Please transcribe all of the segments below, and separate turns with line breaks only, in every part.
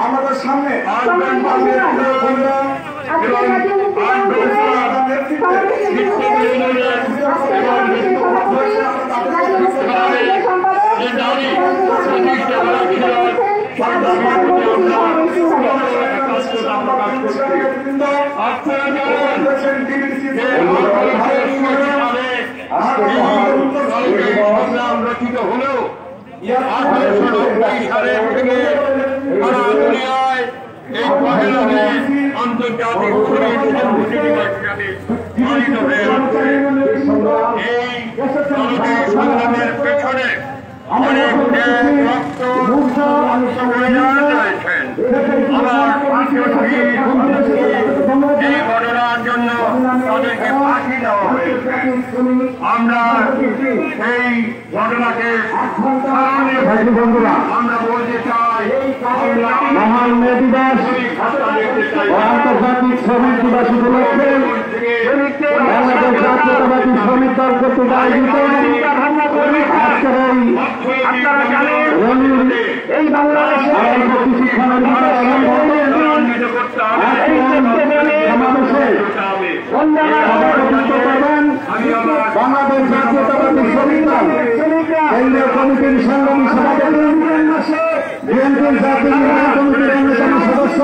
আমাদের সামনে রচিত হলেও আন্তর্জাতিক সংগ্রামের পেছনে অনেক রক্ত রয়েছেন। এই ঘটনার জন্য তাদেরকে ফাঁসি দেওয়া হয়েছে। আমরা এই ঘটনাকে আমরা বলতে চাই
মহান মে দিবস আন্তর্জাতিক শ্রমিক দিবস উপলক্ষে বাংলাদেশ জাতীয়তাবাদী শ্রমিক দল কর্তৃক আয়োজিত এই বাংলাদেশের বাংলাদেশ জাতীয়তাবাদী শ্রমিক দল কেন্দ্রীয় কমিটির সংগ্রামী সভাপতি বিএনপির জাতীয় কমিটির অন্যতম সদস্য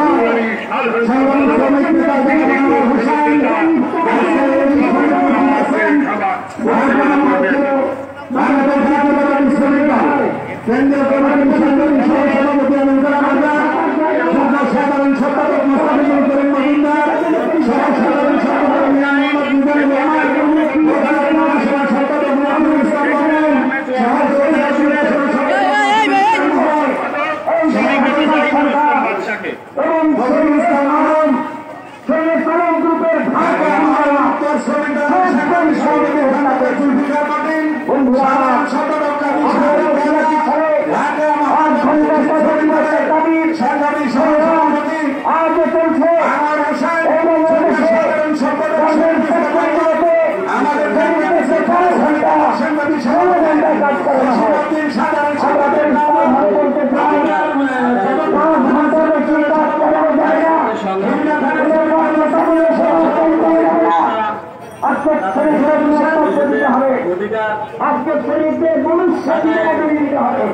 সংগ্রামী শ্রমিক নেতা হোসেন বাংলাদেশ জাতীয়তাবাদী শ্রমিক দল কেন্দ্রীয় কমিটির সংগ্রামী সভাপতি সাধারণ সম্পাদক মোস্তাফিজুল করিম মজুমদার সাধারণ সম্পাদক আজকে শরীরকে মনুষ্যকে দিতে হবে।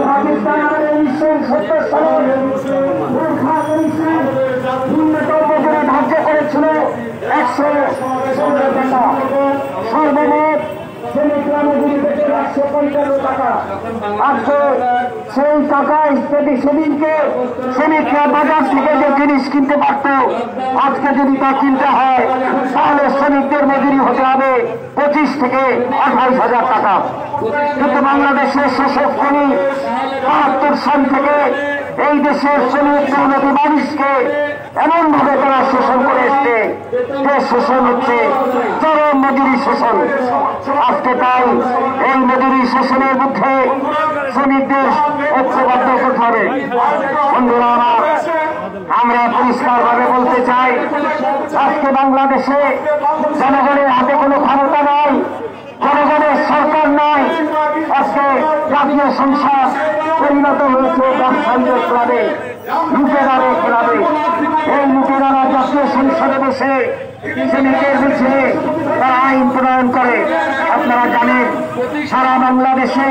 পাকিস্তান আমাদের 1970 সালে ন্যূনতম করে ধার্য করেছিল 100 টাকা, সর্বমোট শ্রমিকরা মজুরি পেতে 155 টাকা। আজকে সেই টাকায় যদি সেদিনকে শ্রমিকরা বাজার থেকে যে জিনিস কিনতে পারত, আজকে যদি তা কিনতে হয় তাহলে শ্রমিকদের মজুরি হতে হবে 25 থেকে 28,000 টাকা। কিন্তু বাংলাদেশের শাসক শ্রেণী 72 সাল থেকে এই দেশের শ্রমিক জনগণ মানুষকে এমন ভাবে তারা শোষণ করে এসছে যে শোষণ হচ্ছে চরম মজুরি শোষণ। আজকে তাই এই মজুরি শোষণের মধ্যে শ্রমিকদের ঐক্যবদ্ধ করতে হবে। বন্ধুরা আমার, আমরা পরিষ্কার ভাবে বলতে চাই, আজকে বাংলাদেশে জনগণের হাতে কোনো ক্ষমতা নাই, জনগণের সরকার নাই। আজকে জাতীয় সংসদ পরিণত হয়েছে ব্যবসায়ীদের ক্লাবে, লুটেরাদের ক্লাবে। এই লুটেরারা জাতীয় সংসদে বসে শ্রমিকের বিরুদ্ধে তারা আইন প্রণয়ন করে। আপনারা জানেন, সারা বাংলাদেশে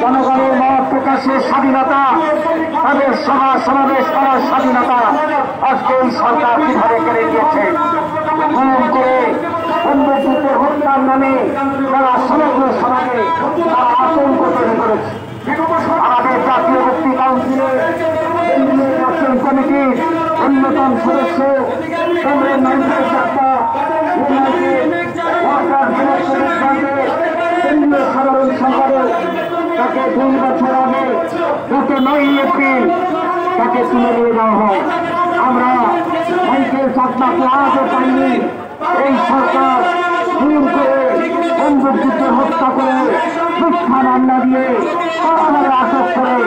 জনগণের মত প্রকাশের স্বাধীনতা, তাদের সভা সমাবেশ করার স্বাধীনতা আজকে এই সরকার কিভাবে কেড়ে নিয়েছে। গুম করে বন্ধুত্বের হত্যার নামে তারা সমগ্র সমাজে তারা আতঙ্ক তৈরি করেছে। আমাদের জাতীয় মুক্তি কাউন্সিলের কেন্দ্রীয় নির্বাচন কমিটির অন্যতম সদস্য কেন্দ্রীয় সাধারণ সম্পাদক, তাকে 2 বছর আগে গত 9 এপ্রিল তাকে তুলে নিয়ে যাওয়া হয়। আমরা সাইকেল চাকমাকে আজও পাইনি। এই সরকার খুন করে বন্দুকযুদ্ধে হত্যা করে মিথ্যা মামলা দিয়ে কারাগারে আটক করে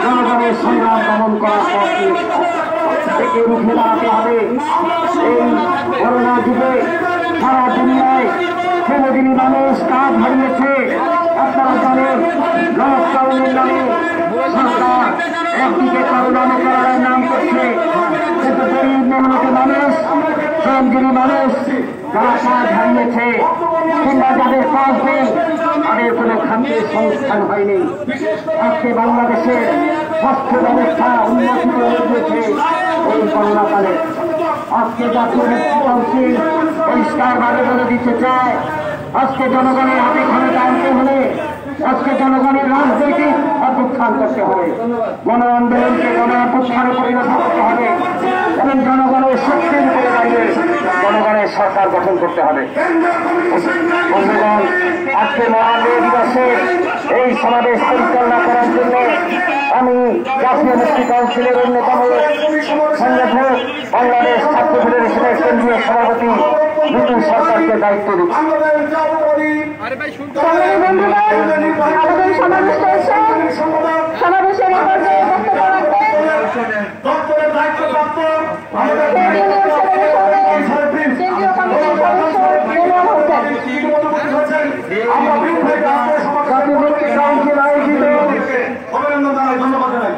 জনগণের সংগ্রাম দমন করার পক্ষে থেকে রুখে দাঁড়াতে হবে। এই করোনা যুগে সারা দুনিয়ায় ছেলেদিনী মানুষ কাজ হারিয়েছে। আপনারা জানেন লকডাউনের নামে সরকার একদিকে করোনা মোকাবেলার নাম করছে, কিন্তু গরিব মেহনতি মানুষ, শ্রমজীবী মানুষ যারা কাজ হারিয়েছে কিংবা যাদের কাজ নেই তাদের কোনো খাদ্যের সংস্থান হয়নি। আজকে বাংলাদেশের স্বাস্থ্য ব্যবস্থা উন্নতি হয়েছে এই করোনাকালে। আজকে জাতীয় মুক্তি কাউন্সিল পরিষ্কারভাবে বলে দিতে চায়, আজকে জনগণের হাতে ক্ষমতা আনতে হলে আজকে জনগণের রাজনৈতিক অভ্যুত্থান করতে হবে, গণ আন্দোলনকে গণ অভ্যুত্থানে পরিণত করতে হবে এবং জনগণের শক্তির উপরে দাঁড়িয়ে জনগণের সরকার গঠন করতে হবে। বন্ধুগণ, আজকে মহাবীর দিবসে এই সমাবেশ পরিচালনা করার জন্য আমি জাতীয় মুক্তি কাউন্সিলের অন্যতম সংগঠক বাংলাদেশ ছাত্র ফেডারেশনের কেন্দ্রীয় সভাপতি নতুন সরকারকে দায়িত্ব দিচ্ছি।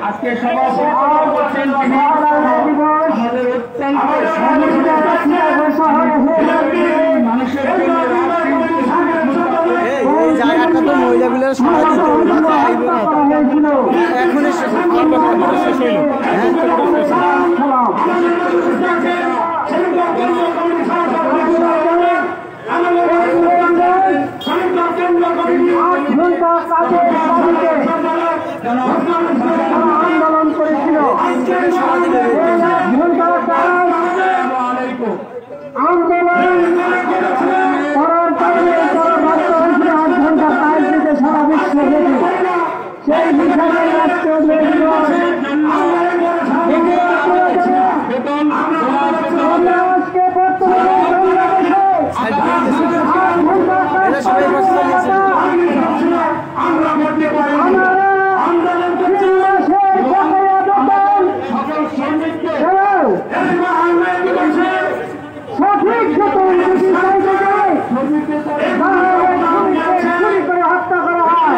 আজকে সভাপতি করছেন মানুষের
এই জায়গাটা তো মহিলাগুলোর সময় দিতে এখন শেষ হইল।
আন্দোলন করেছিল, আন্দোলন করার কারণে তারা বাধ্য হয়েছিল 8 ঘন্টা কাজ দিতে সারা বিশ্ব ব্যাপী। সেই হিসাবে রাষ্ট্রীয় আজকে সঠিক চুরি করে হত্যা করা হয়।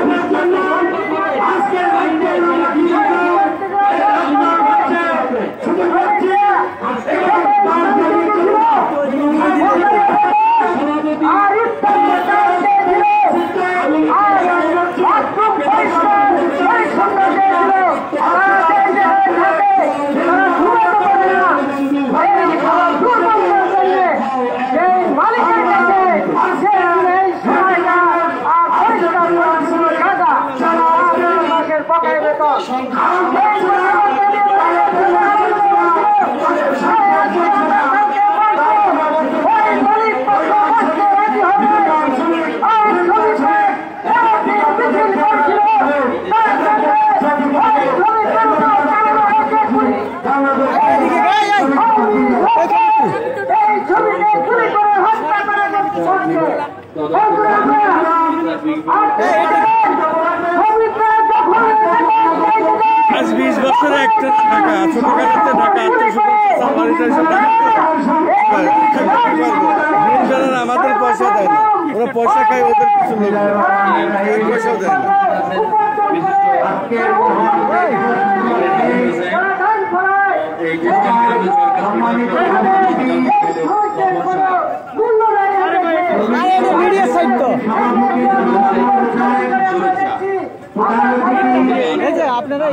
আজ 20 বছরে একটা ঢাকা ছোটখাটো ঢাকা আমাদের পয়সা দেয় না, ওরা পয়সা খায়, ওদের কিছু পয়সাও দেয় না। এই যে আপনারা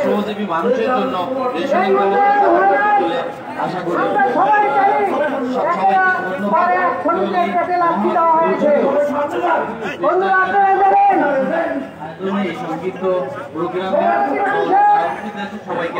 শ্রমজীবী মানুষের জন্য রেশনের ব্যবস্থা আশা করি এই সংক্ষিপ্ত প্রোগ্রামে সবাইকে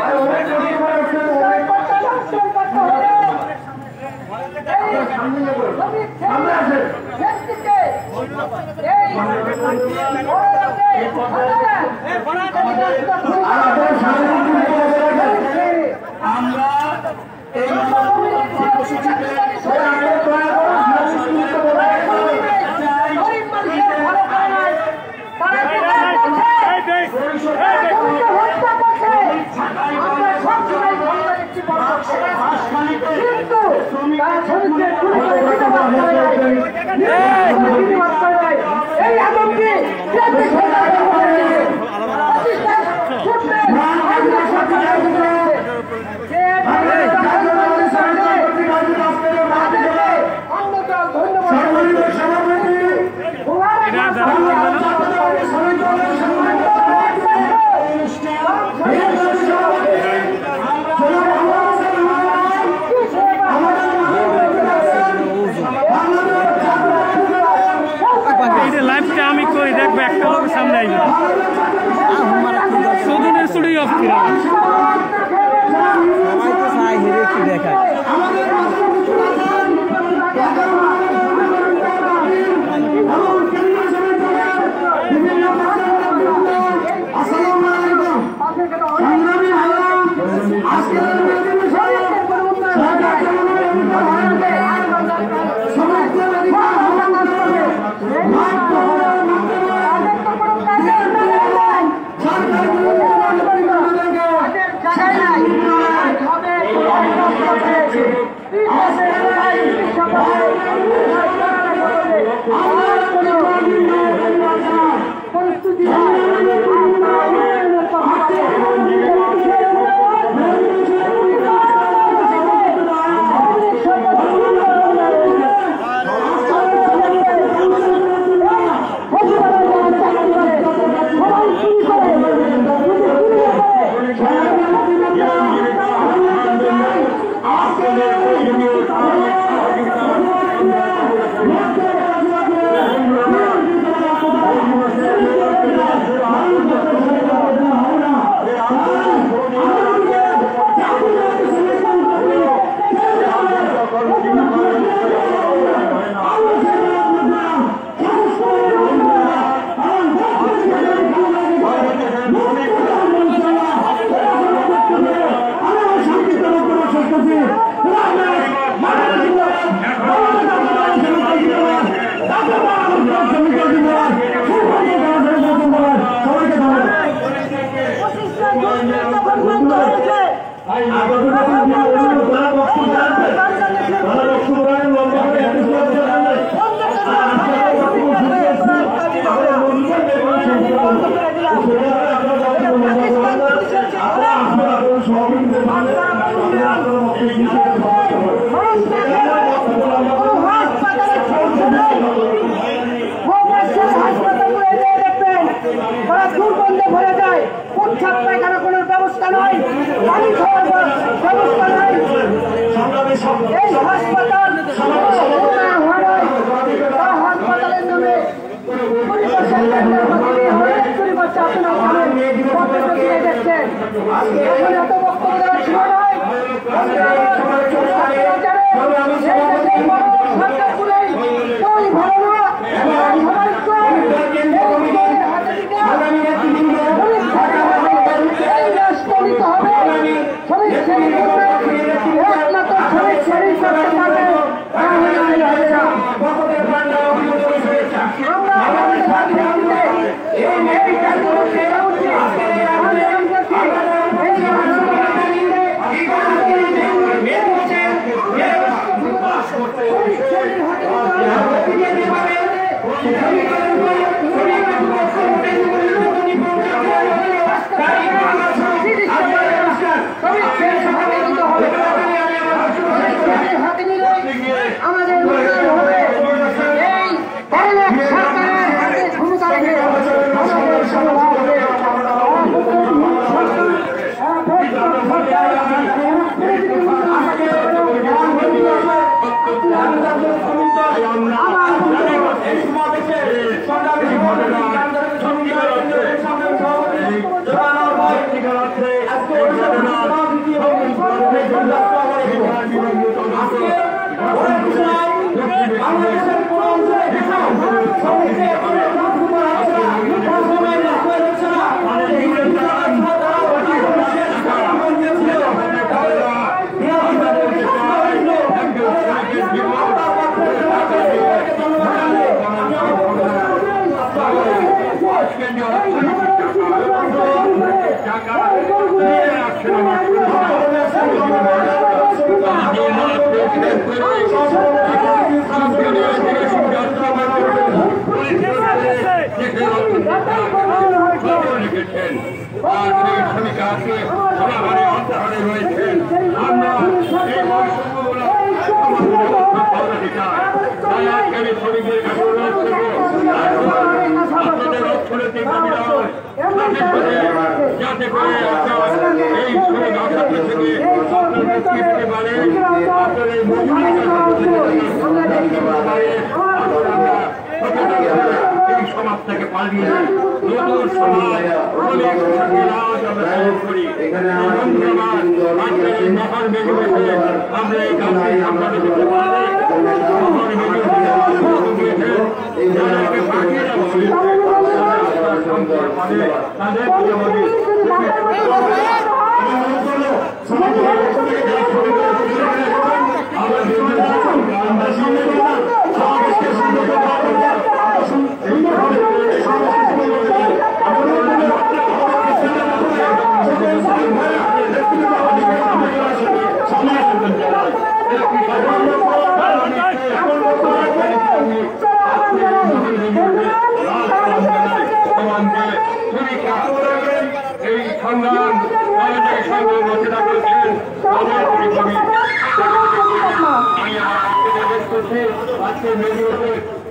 আজকে এত বক্তব্য দেওয়া ছিল নয়।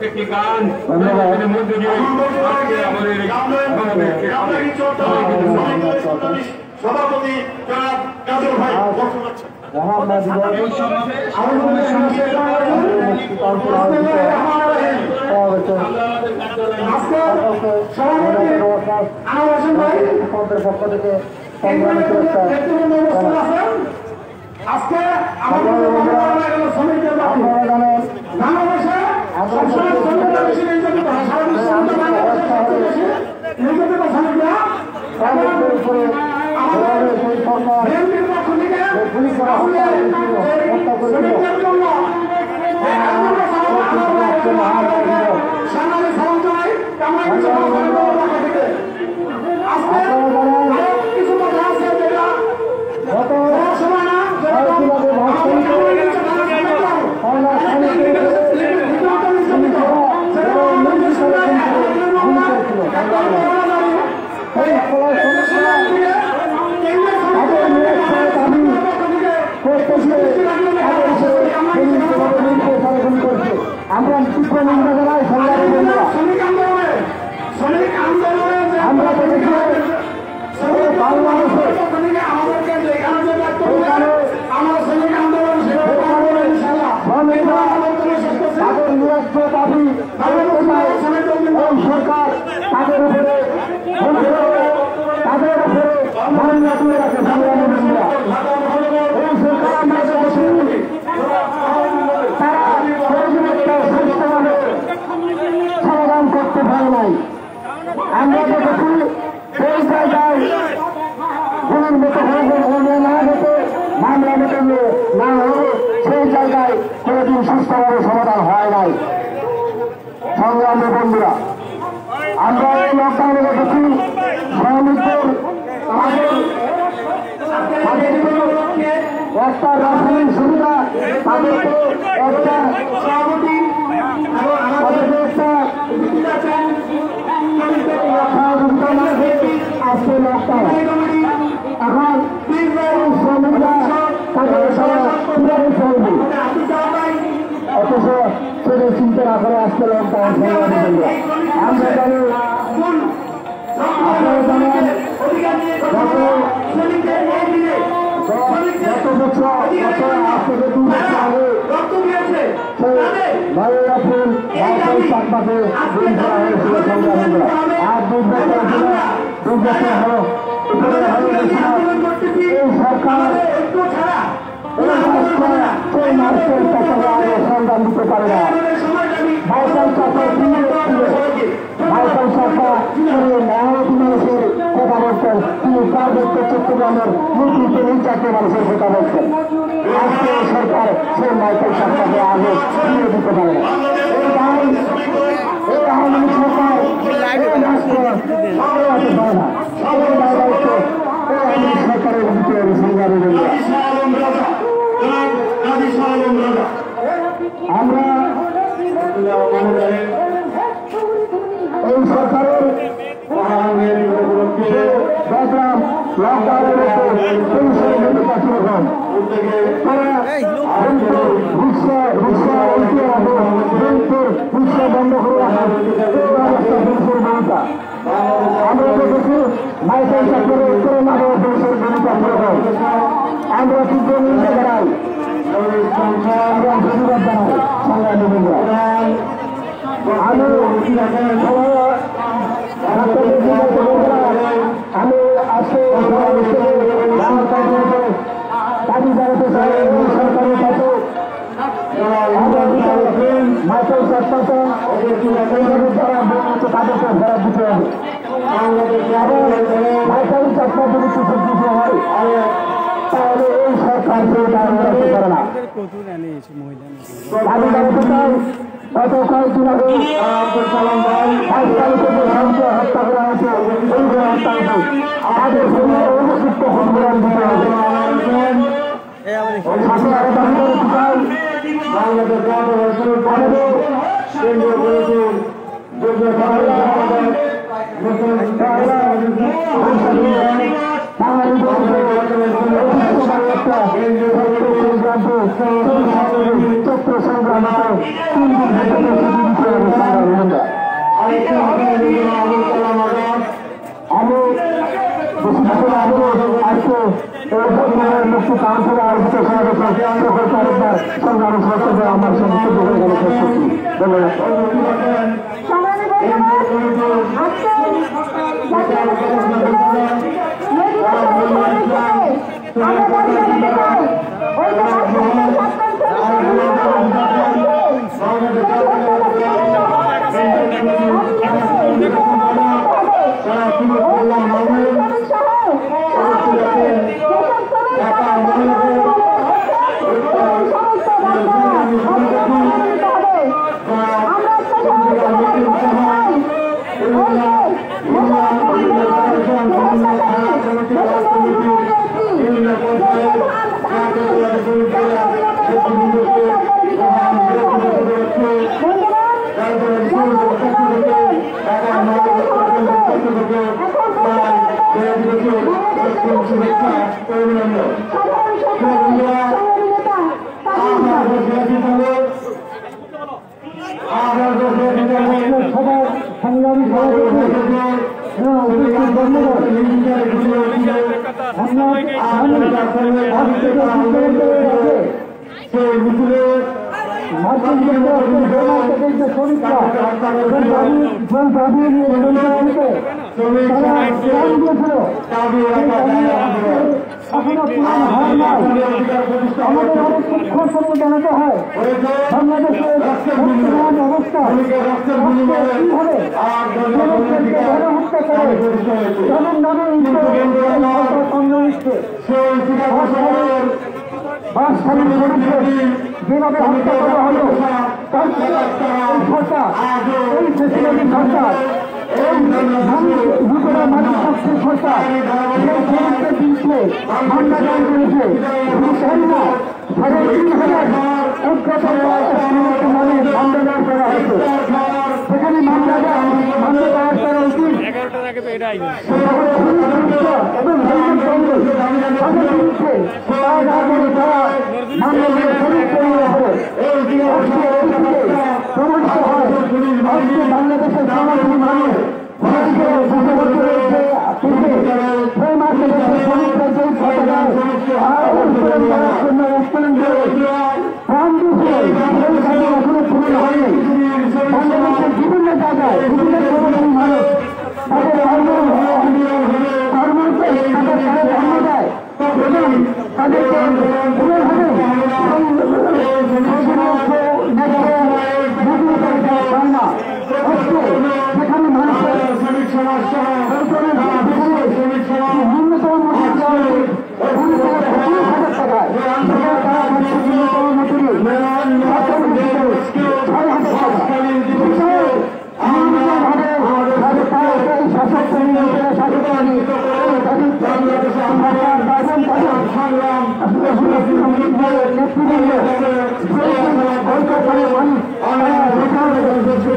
একটি গান মধ্যে দিয়ে আমাদের সভাপতি কাজল ভাই
পক্ষ থেকে
আজকে আমাদের আমরা তীব্র নিন্দা জানাই আমরা বাংলাদেশের তাদের ন্যায্য দাবি সরকার তাদের উপরে মামলা দিয়ে রাখে বাংলাদেশিরা এই সরকার আমরা দেখেছি তারা সুস্থভাবে সমাধান করতে পারে নাই। আমরা দেখেছি সেই জায়গায় গুলির মতো হয়ে না হতে মামলা মেটানো না হলে সেই জায়গায় কোনোদিন সুস্থভাবে সমাধান হয় নাই। সংগ্রামী বন্ধুরা, আমরা এই লকডাউনে দেখেছি শ্রমিকদের একটা রাজধানীর সুবিধা তাদেরকে একটা সভাপতি তাদেরকে একটা আজকে লকডাউন। এখন শ্রমিকরা তাদের কিভাবে চলবে, অথচ সেটা চিন্তা না করে আজকে লকডাউন। আমরা জানি, আপনারা জানেন গত বছর আজ থেকে 2 বছর আগে ভাইয়ের এপ্রিল চাকমাকে গুলি করা হয়েছিল সংগ্রামীরা। আর 2 বছর হলো এই সরকার সেই মানুষের কাছে সন্ধান দিতে পারে না। ভাইসাল সরকার মানুষের কথা বলছেন, তিনি পার্বত্য চট্টগ্রামের নেতৃত্বে নির্যাতিত মানুষের কথা বলছেন। আজকে সরকার সেই মাইকেল সরকারকে আগে ফিরে দিতে পারে না। এই আওয়ামী লীগ সরকার সরকারের ভিতরে সংগ্রামী আমরা এই সরকারের বন্ধ করে আমরা দেখেছি মাইকেল সরকারের করোনা দেশের ভূমিকা প্রয়োজন। আমরা তীব্র নিন্দা জানাই, আমরা ধন্যবাদ জানাই সংগ্রামী বন্ধুরা। আমি আজকে দাবি জানাতে চাই সরকারের কাছে মাইকেল সরকারকে তাদেরকে ফেরত দিতে হবে। মাইকেল সরকার যদি কিছু দিতে হয় তাহলে এই সরকার করে না। দাবি জানাতে চাই গত কয়েকদিন আগে হত্যা করা হয়েছে, এই হত্যা হয়েছে তাদের শরীরে উপযুক্ত ক্ষতিপূরণ দিতে হবে। সাথে আরো দাবি করতে চাই চক্র সংগ্রাম মুক্তি কাউন্সিলে আয়োজিত সংগ্রামী সদস্যদের আমার সঙ্গে ধন্যবাদ। জানাতে হয় বাংলাদেশের অবস্থা হত্যা করে যেমন নামে সংগ্রামীকে বাসখালীর শরীফকে যেভাবে হত্যা করা হলো তার সরকার এই ফেসিলিটি সরকার উপজেলা মাটি শক্তির সরকার যে সমস্ত দিনকে মামলা দায়ের করেছে না 3,000 নামে মামলা দায়ের করা হয়েছে। সেখানে মামলা দায়ের করা উচিত বাংলাদেশের সমাজী মানুষ বিভিন্ন জায়গায় বিভিন্ন ধর্মের মানুষ তাদের ধর্ম দেয় এবং তাদেরকে হয় না যেখানে মানুষের ন্যূনতম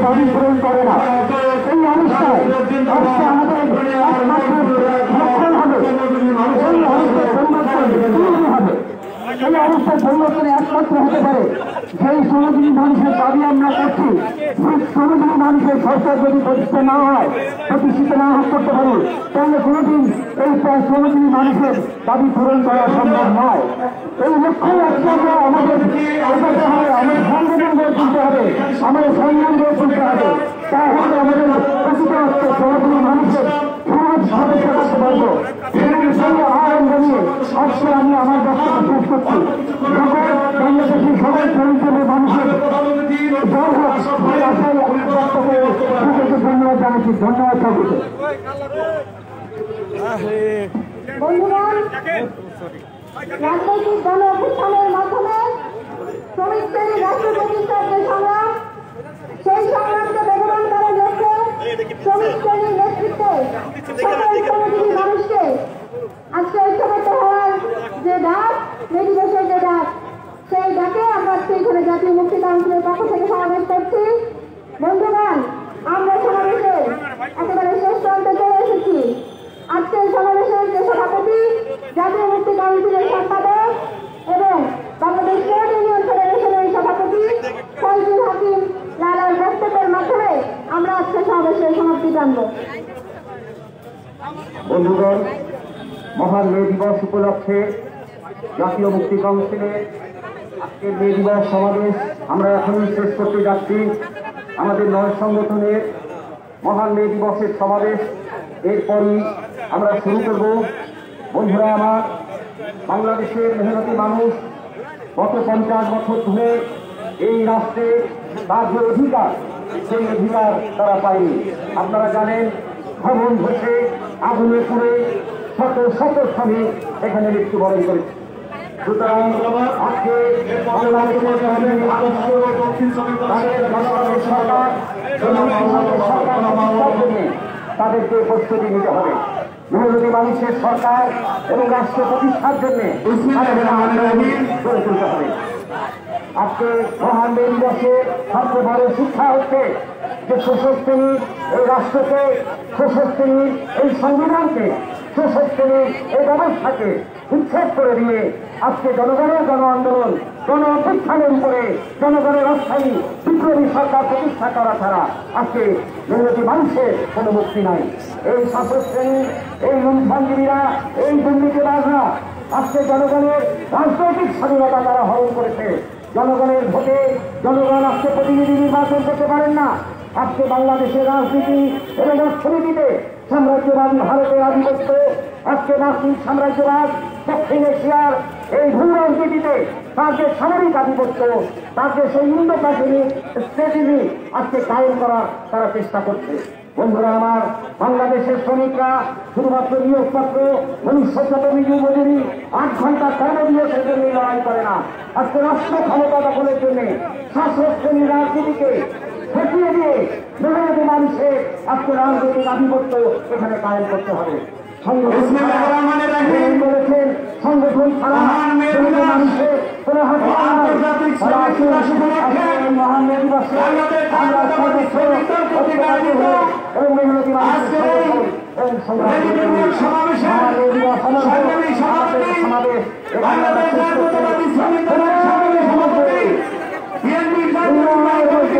দাবি পূরণ করে না। এই অবস্থায় আমাদের একমাত্র লক্ষণ হবে এই অবস্থায় পরিবর্তন হবে। এই অবস্থায় পরিবর্তনে একমাত্র হতে পারে যেই শ্রমজীবী মানুষের দাবি আমরা করছি, সেই শ্রমজীবী মানুষের সরকার যদি প্রতিষ্ঠা না হয়, প্রতিষ্ঠিত না করতে পারে, তাহলে কোনোদিন এই শ্রমজীবী মানুষের দাবি পূরণ করা সম্ভব নয়। এই লক্ষ্য আজকে আমরা আমাদের আগাতে হবে, আমাদের সংগঠন গড়ে তুলতে হবে, আমাদের সংগ্রাম গড়ে তুলতে হবে। তাহলে আমাদের প্রকৃত অর্থে শ্রমজীবী মানুষের সমাজ সদস্য করতে পারবো। সেখানে সঙ্গে আহ্বান জানিয়ে আজকে আমি আমার বক্তব্য শেষ করছি। বাংলাদেশের সকল শ্রমিকের মানুষের ধন্যবাদ জানাচ্ছি। ধন্যবাদ সকলকে।
বন্ধুগণ, রাজনৈতিক গণ অভ্যুত্থানের মাধ্যমে শ্রমিকদের রাষ্ট্র প্রতিষ্ঠার যে সংগ্রাম, সেই সংগ্রামকে বেগবান করার লক্ষ্যে শ্রমিক শ্রেণীর নেতৃত্বে সকল শ্রমজীবী মানুষকে আজকে ঐক্যবদ্ধ হওয়ার যে ডাক, মে দিবসের যে ডাক, সেই ডাকে আমরা আজকে এখানে জাতীয় মুক্তি কাউন্সিলের পক্ষ থেকে সমাবেশ করছি। বন্ধুগণ, আমরা সমাবেশের একেবারে শেষ প্রান্তে চলে এসেছি। আজকের সমাবেশের যে সভাপতি, জাতীয় মুক্তি কাউন্সিলের সম্পাদক এবং বাংলাদেশ ট্রেড ইউনিয়ন ফেডারেশনের সভাপতি ফয়জুল হাকিম লালার বক্তব্যের মাধ্যমে আমরা আজকে সমাবেশের সমাপ্তি টানব।
বন্ধুগণ, মহান মে দিবস উপলক্ষে জাতীয় মুক্তি কাউন্সিলের আজকের মে দিবস সমাবেশ আমরা এখনই শেষ করতে যাচ্ছি। আমাদের 9 সংগঠনের মহান মে দিবসের সমাবেশ এরপরই আমরা শুরু করব। বন্ধুরা আমার, বাংলাদেশের মেহনতি মানুষ গত 50 বছর ধরে এই রাষ্ট্রে তার যে অধিকার, সেই অধিকার তারা পায়নি। আপনারা জানেন, ভবন ধসে আগুনে পুড়ে শত শত শ্রমিক এখানে মৃত্যুবরণ করেছে। সুতরাং আজকে বাংলাদেশের সরকার তাদেরকে প্রস্তুতি নিতে হবে। মেহনতি মানুষের সরকার এবং রাষ্ট্র প্রতিষ্ঠার জন্য গড়ে তুলতে হবে। আজকে মহান মে দিবসে সবচেয়ে বড় শিক্ষা হচ্ছে যে শোষক শ্রেণীর এই রাষ্ট্রকে, শোষক শ্রেণীর এই সংবিধানকে, শোষক শ্রেণীর এই ব্যবস্থাকে উচ্ছেদ করে দিয়ে আজকে জনগণের গণ আন্দোলন, গণ অভ্যুত্থানের উপরে জনগণের অস্থায়ী বিপ্লবী সরকার প্রতিষ্ঠা করা ছাড়া আজকে মেহনতি মানুষের কোনো মুক্তি নাই। এই শাসক শ্রেণী, এই লুণ্ঠনজীবীরা, এই দুর্নীতিবাজরা আজকে জনগণের রাজনৈতিক স্বাধীনতা তারা হরণ করেছে। জনগণের ভোটে জনগণ আজকে প্রতিনিধি নির্বাচন করতে পারেন না। আজকে বাংলাদেশের রাজনীতি এবং অর্থনীতিতে সাম্রাজ্যবাদী ভারতের আধিপত্য, আজকে মার্কিন সাম্রাজ্যবাদ, দক্ষিণ এশিয়ার এই ভূ রাজনীতিতে তার যে সামরিক আধিপত্য, তার যে সেই ইন্দো প্যাসিফিক স্ট্র্যাটেজি আজকে কায়েম করার তারা চেষ্টা করছে। বন্ধুরা আমার, বাংলাদেশের শ্রমিকরা শুধুমাত্র নিয়োগপত্র, ভবিষ্যৎ মজুরি, 8 ঘন্টা কর্মদিবসের জন্য লড়াই করে না। আজকে রাষ্ট্র ক্ষমতা দখলের জন্য শাসক শ্রেণীর রাজনীতিকে ফেঁকিয়ে দিয়ে মেহনতি মানুষের আজকে রাজনৈতিক আধিপত্য এখানে কায়েম করতে হবে। বলেছেন সংগঠন ছাড়া মানুষের কোন মহান মে দিবসে আমরা সর্বোচ্চ এবং মেহনতি মানুষের সমাবেশে সংগ্রামী সভাপতি বাংলাদেশ জাতীয়তাবাদী শ্রমিক দলের সংগ্রামী সভাপতি বিএনপির জাতীয়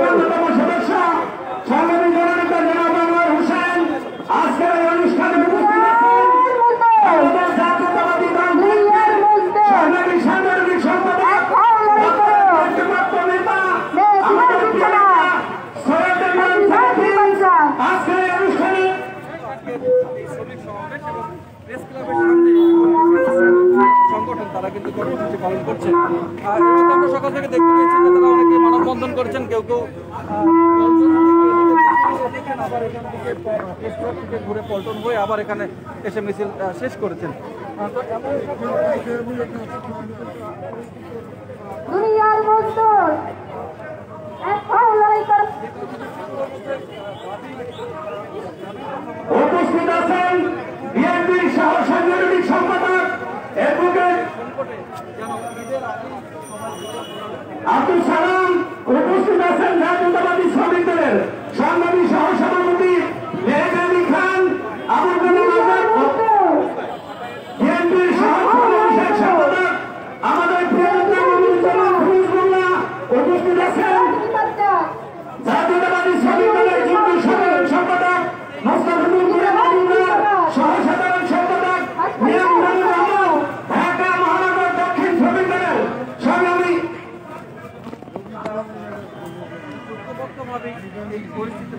অন্যতম সদস্য সংগ্রামী জননেতা জনাব আনোয়ার হোসেন আজকের এই অনুষ্ঠানে উপস্থিত আছেন। বাংলাদেশ জাতীয়তাবাদী দল সংগ্রামী সাংগঠনিক সম্পাদক নেতা আমাদের প্রিয় নেতা সৈয়দ ইমরান সাহেব আজকের এই অনুষ্ঠানে
সংগঠন তারা কিন্তু কর্মসূচি পালন করছে। আমরা সকাল থেকে দেখতে পেয়েছি যে তারা অনেকে মানববন্ধন করেছেন, কেউ কেউ আবার এখান থেকে প্রেস ক্লাব থেকে ঘুরে পল্টন হয়ে আবার এখানে এসে মিছিল শেষ করেছেন।
দুনিয়ার মজদুর এক পাও লড়াই করে
উপস্থিত আছেন বিএনপির সহ সাংগঠনিক সম্পাদক অ্যাডভোকেট আব্দুল সালাম, উপস্থিত আছেন জাতীয়তাবাদী শ্রমিক দলের সংগ্রামী সহ সভাপতি মেহেদি আলী খান, আবুল কালাম আজাদ, বিএনপির সহ বিষয়ক সম্পাদক আমাদের প্রিয় নেতা মনিরুজ্জামান ফিরোজুল্লাহ, উপস্থিত আছেন জাতীয়তাবাদী শ্রমিক দলের যুগ্ম সাধারণ সম্পাদক মোস্তাফিজুর রহমান, সহ সাধারণ সম্পাদক মিয়ানুর রহমান, ঢাকা মহানগর দক্ষিণ শ্রমিক দলের সংগ্রামী
এই পরিস্থিতি